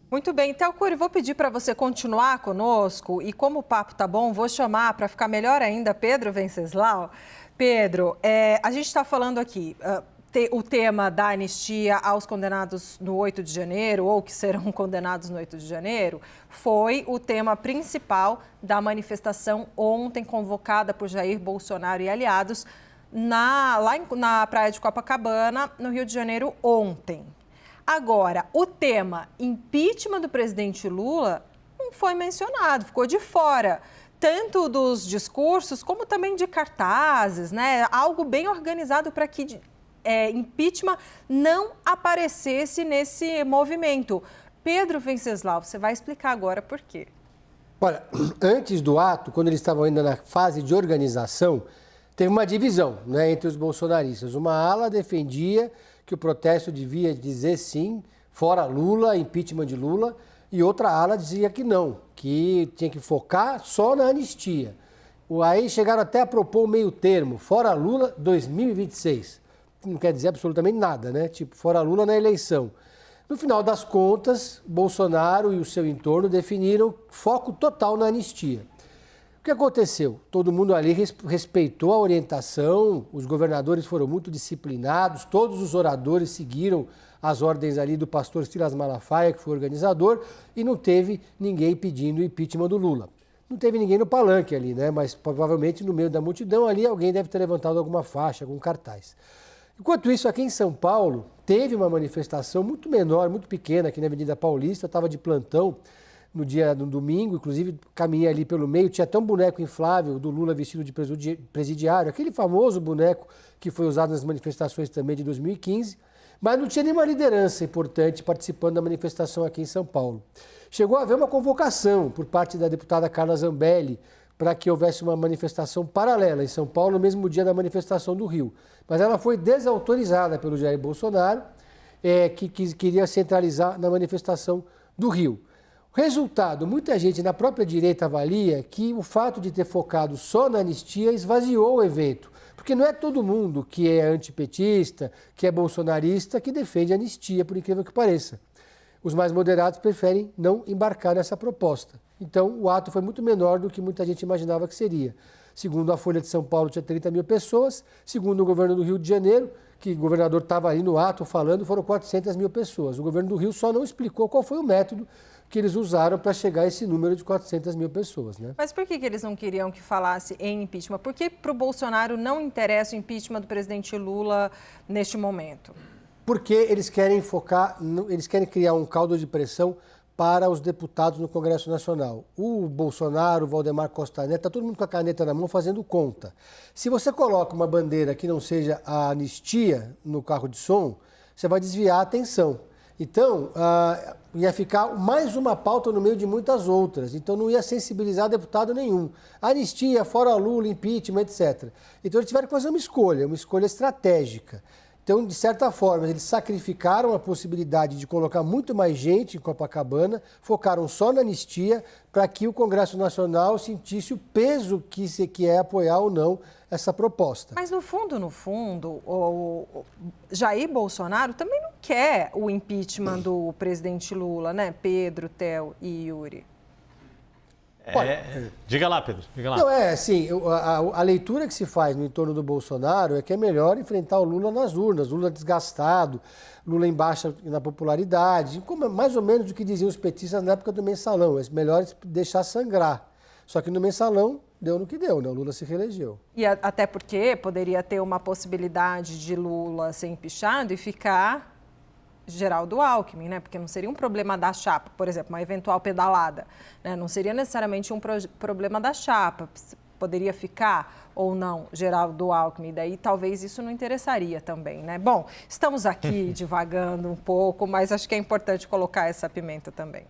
Muito bem, Thelcuri, vou pedir para você continuar conosco e como o papo tá bom, vou chamar para ficar melhor ainda Pedro Venceslau. Pedro, a gente está falando aqui, o tema da anistia aos condenados no 8 de janeiro ou que serão condenados no 8 de janeiro foi o tema principal da manifestação ontem convocada por Jair Bolsonaro e aliados lá na praia de Copacabana, no Rio de Janeiro, ontem. Agora, o tema impeachment do presidente Lula não foi mencionado, ficou de fora, tanto dos discursos como também de cartazes, né? Algo bem organizado para que impeachment não aparecesse nesse movimento. Pedro Venceslau, você vai explicar agora por quê. Olha, antes do ato, quando eles estavam ainda na fase de organização, teve uma divisão, né, entre os bolsonaristas. Uma ala defendia que o protesto devia dizer sim, fora Lula, impeachment de Lula, e outra ala dizia que não, que tinha que focar só na anistia. Aí chegaram até a propor um meio termo, fora Lula 2026. Não quer dizer absolutamente nada, né? Tipo, fora Lula na eleição. No final das contas, Bolsonaro e o seu entorno definiram foco total na anistia. O que aconteceu? Todo mundo ali respeitou a orientação, os governadores foram muito disciplinados, todos os oradores seguiram as ordens ali do pastor Silas Malafaia, que foi organizador, e não teve ninguém pedindo o impeachment do Lula. Não teve ninguém no palanque ali, né? Mas provavelmente no meio da multidão ali alguém deve ter levantado alguma faixa, algum cartaz. Enquanto isso, aqui em São Paulo, teve uma manifestação muito menor, muito pequena, aqui na Avenida Paulista, estava de plantão no domingo, inclusive caminhei ali pelo meio, tinha até um boneco inflável do Lula vestido de presidiário, aquele famoso boneco que foi usado nas manifestações também de 2015, mas não tinha nenhuma liderança importante participando da manifestação aqui em São Paulo. Chegou a haver uma convocação por parte da deputada Carla Zambelli para que houvesse uma manifestação paralela em São Paulo no mesmo dia da manifestação do Rio. Mas ela foi desautorizada pelo Jair Bolsonaro, que queria centralizar na manifestação do Rio. Resultado, muita gente na própria direita avalia que o fato de ter focado só na anistia esvaziou o evento. Porque não é todo mundo que é antipetista, que é bolsonarista, que defende a anistia, por incrível que pareça. Os mais moderados preferem não embarcar nessa proposta. Então, o ato foi muito menor do que muita gente imaginava que seria. Segundo a Folha de São Paulo, tinha 30 mil pessoas. Segundo o governo do Rio de Janeiro, que o governador estava ali no ato falando, foram 400 mil pessoas. O governo do Rio só não explicou qual foi o método que eles usaram para chegar a esse número de 400 mil pessoas, né? Mas por que eles não queriam que falasse em impeachment? Por que para o Bolsonaro não interessa o impeachment do presidente Lula neste momento? Porque eles querem eles querem criar um caldo de pressão para os deputados no Congresso Nacional. O Bolsonaro, o Valdemar Costa Neto, está todo mundo com a caneta na mão fazendo conta. Se você coloca uma bandeira que não seja a anistia no carro de som, você vai desviar a atenção. Então, ia ficar mais uma pauta no meio de muitas outras. Então, não ia sensibilizar deputado nenhum. Anistia, fora Lula, impeachment, etc. Então, eles tiveram que fazer uma escolha estratégica. Então, de certa forma, eles sacrificaram a possibilidade de colocar muito mais gente em Copacabana, focaram só na anistia para que o Congresso Nacional sentisse o peso que é apoiar ou não essa proposta. Mas, no fundo, o Jair Bolsonaro também não quer o impeachment do presidente Lula, né? Pedro, Theo e Yuri. Diga lá, Pedro, diga lá. Não, assim, a leitura que se faz no entorno do Bolsonaro é que é melhor enfrentar o Lula nas urnas, Lula desgastado, Lula em baixa na popularidade, como mais ou menos o que diziam os petistas na época do Mensalão, é melhor deixar sangrar. Só que no Mensalão deu no que deu, né? O Lula se reelegeu. E até porque poderia ter uma possibilidade de Lula ser empichado e ficar Geraldo Alckmin, né? Porque não seria um problema da chapa, por exemplo, uma eventual pedalada, né? Não seria necessariamente um problema da chapa, poderia ficar ou não Geraldo Alckmin, daí talvez isso não interessaria também, né? Bom, estamos aqui divagando um pouco, mas acho que é importante colocar essa pimenta também.